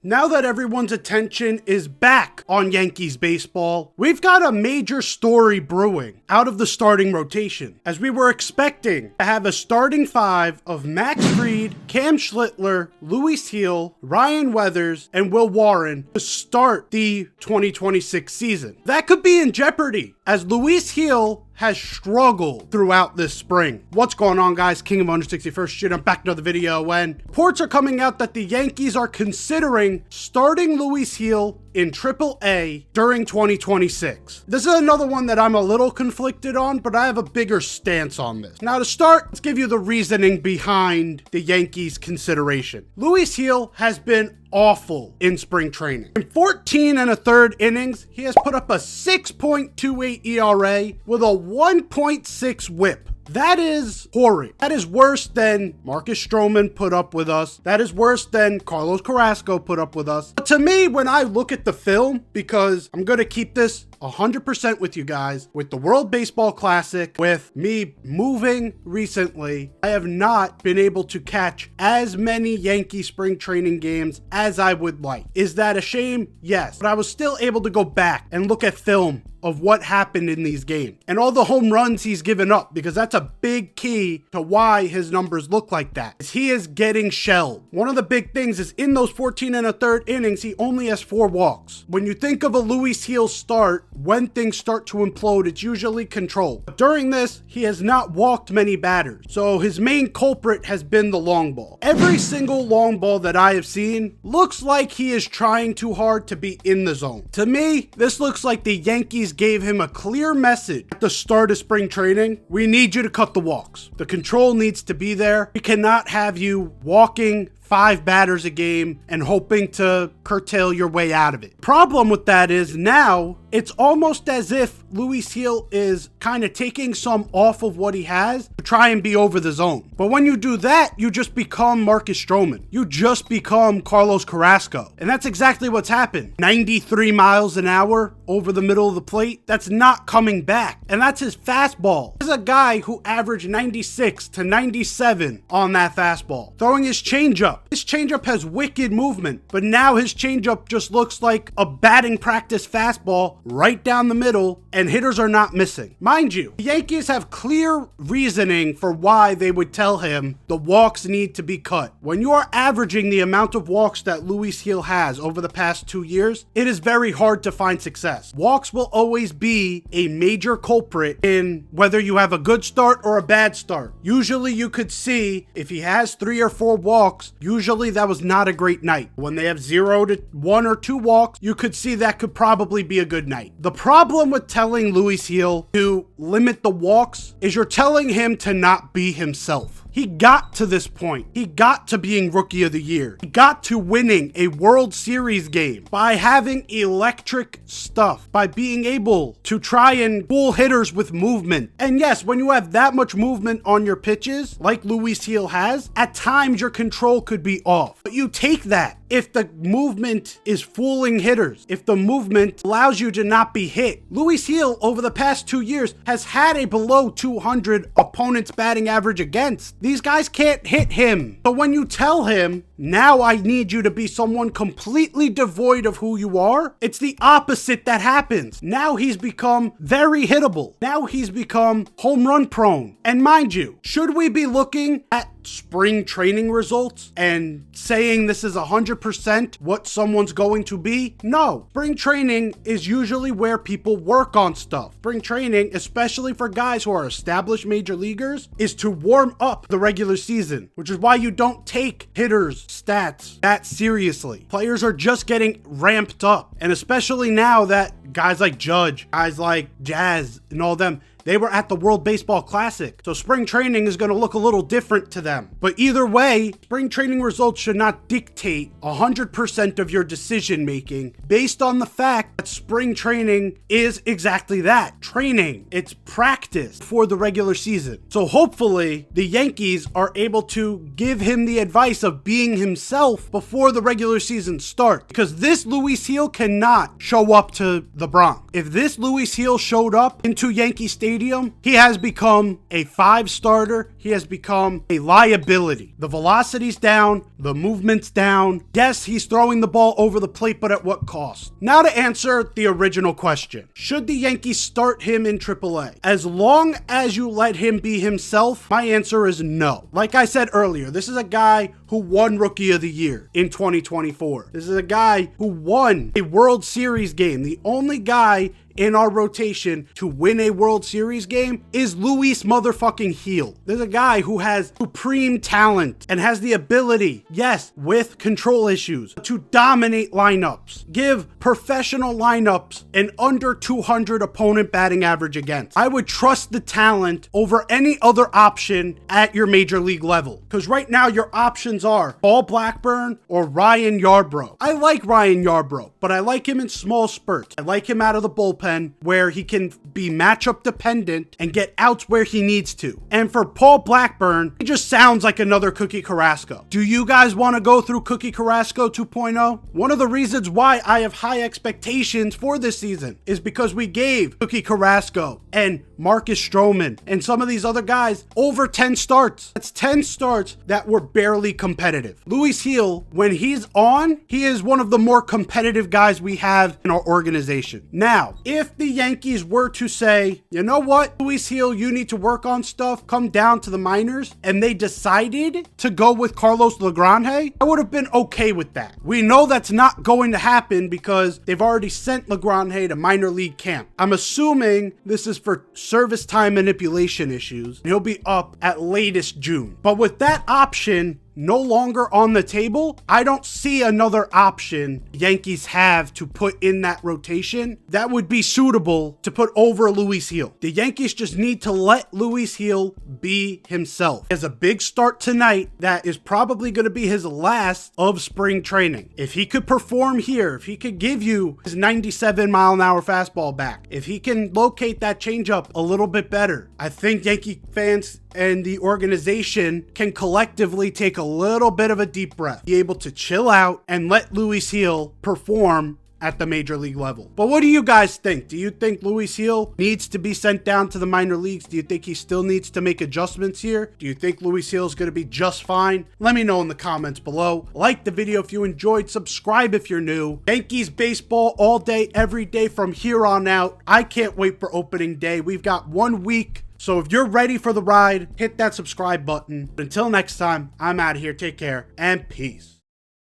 Now that everyone's attention is back on Yankees baseball, we've got a major story brewing out of the starting rotation, as we were expecting to have a starting five of Max Fried, Cam Schlittler, Luis Gil, Ryan Weathers, and Will Warren to start the 2026 season. That could be in jeopardy, as Luis Gil has struggled throughout this spring. What's going on, guys? King of 161st shit. I'm back to another video, when reports are coming out that the Yankees are considering starting Luis Gil in AAA during 2026. This is another one that I'm a little conflicted on, but I have a bigger stance on this. Now to start, let's give you the reasoning behind the Yankees consideration. Luis Gil has been awful in spring training. In 14 and a third innings, he has put up a 6.28 ERA with a 1.6 whip. That is horrid. That is worse than Marcus Stroman put up with us. That is worse than Carlos Carrasco put up with us. But to me, when I look at the film, because I'm going to keep this 100% with you guys, with the World Baseball Classic, with me moving recently, I have not been able to catch as many Yankee spring training games as I would like. Is that a shame? Yes. But I was still able to go back and look at film of what happened in these games and all the home runs he's given up, because that's a big key to why his numbers look like that. He is getting shelled. One of the big things is in those 14 and a third innings, he only has 4 walks. When you think of a Luis Gil start, when things start to implode, it's usually control. But during this, he has not walked many batters. So his main culprit has been the long ball. Every single long ball that I have seen looks like he is trying too hard to be in the zone. To me, this looks like the Yankees gave him a clear message at the start of spring training. We need you to cut the walks. The control needs to be there. We cannot have you walking 5 batters a game and hoping to curtail your way out of it. Problem with that is now it's almost as if Luis Gil is kind of taking some off of what he has to try and be over the zone. But when you do that, you just become Marcus Stroman. You just become Carlos Carrasco. And that's exactly what's happened. 93 miles an hour over the middle of the plate. That's not coming back. And that's his fastball. This is a guy who averaged 96 to 97 on that fastball. Throwing his changeup. His changeup has wicked movement, but now his changeup just looks like a batting practice fastball right down the middle, and hitters are not missing. Mind you, the Yankees have clear reasoning for why they would tell him the walks need to be cut. When you are averaging the amount of walks that Luis Gil has over the past 2 years, it is very hard to find success. Walks will always be a major culprit in whether you have a good start or a bad start. Usually you could see if he has 3 or 4 walks, usually that was not a great night. When they have 0 to 1 or 2 walks, you could see that could probably be a good night. The problem with telling Luis Gil to limit the walks is you're telling him to not be himself. He got to this point. He got to being Rookie of the Year. He got to winning a World Series game by having electric stuff, by being able to try and fool hitters with movement. And yes, when you have that much movement on your pitches, like Luis Gil has, at times your control could be off. But you take that. If the movement is fooling hitters, if the movement allows you to not be hit. Luis Gil over the past 2 years has had a below 200 opponent's batting average against. These guys can't hit him. So when you tell him, now I need you to be someone completely devoid of who you are, it's the opposite that happens. Now he's become very hittable. Now he's become home run prone. And mind you, should we be looking at spring training results and saying this is 100% what someone's going to be? No. Spring training is usually where people work on stuff. Spring training, especially for guys who are established major leaguers, is to warm up the regular season, which is why you don't take hitters' stats that seriously. Players are just getting ramped up, and especially now that guys like Judge, guys like Jazz, and all them, they were at the World Baseball Classic. So spring training is going to look a little different to them. But either way, spring training results should not dictate 100% of your decision making based on the fact that spring training is exactly that. Training. It's practice for the regular season. So hopefully the Yankees are able to give him the advice of being himself before the regular season starts. Because this Luis Gil cannot show up to the Bronx. If this Luis Gil showed up into Yankee Stadium stadium, he has become a 5-starter. He has become a liability. The velocity's down, the movement's down. Yes, he's throwing the ball over the plate, but at what cost? Now to answer the original question. Should the Yankees start him in AAA? As long as you let him be himself, my answer is no. Like I said earlier, this is a guy who won Rookie of the Year in 2024. This is a guy who won a World Series game. The only guy in our rotation to win a World Series game is Luis motherfucking Heel. There's a guy who has supreme talent and has the ability, yes, with control issues, to dominate lineups, give professional lineups an under 200 opponent batting average against. I would trust the talent over any other option at your major league level. Because right now your options are Paul Blackburn or Ryan Yarbrough. I like Ryan Yarbrough, but I like him in small spurts. I like him out of the bullpen where he can be matchup dependent and get outs where he needs to. And for Paul Blackburn, he just sounds like another Cookie Carrasco. Do you guys want to go through Cookie Carrasco 2.0? One of the reasons why I have high expectations for this season is because we gave Cookie Carrasco and Marcus Stroman and some of these other guys over 10 starts. That's 10 starts that were barely competitive. Luis Heel, when he's on, he is one of the more competitive guys we have in our organization. Now, if the Yankees were to say, you know what, Luis Heel, you need to work on stuff, come down to the minors, and they decided to go with Carlos Legrande, I would have been okay with that. We know that's not going to happen because they've already sent Legrande to minor league camp. I'm assuming this is for service time manipulation issues. He'll be up at latest June. But with that option no longer on the table, I don't see another option Yankees have to put in that rotation that would be suitable to put over Luis Heel. The Yankees just need to let Luis Heel be himself. He has a big start tonight that is probably going to be his last of spring training. If he could perform here, if he could give you his 97-mile-an-hour fastball back, if he can locate that changeup a little bit better, I think Yankee fans and the organization can collectively take a little bit of a deep breath, be able to chill out and let Luis Heel perform at the major league level. But what do you guys think? Do you think Luis Heel needs to be sent down to the minor leagues? Do you think he still needs to make adjustments here? Do you think Luis Heel is going to be just fine? Let me know in the comments below. Like the video if you enjoyed, subscribe if you're new. Yankees baseball all day, every day from here on out. I can't wait for opening day. We've got 1 week. So if you're ready for the ride, hit that subscribe button. Until next time, I'm out of here. Take care and peace.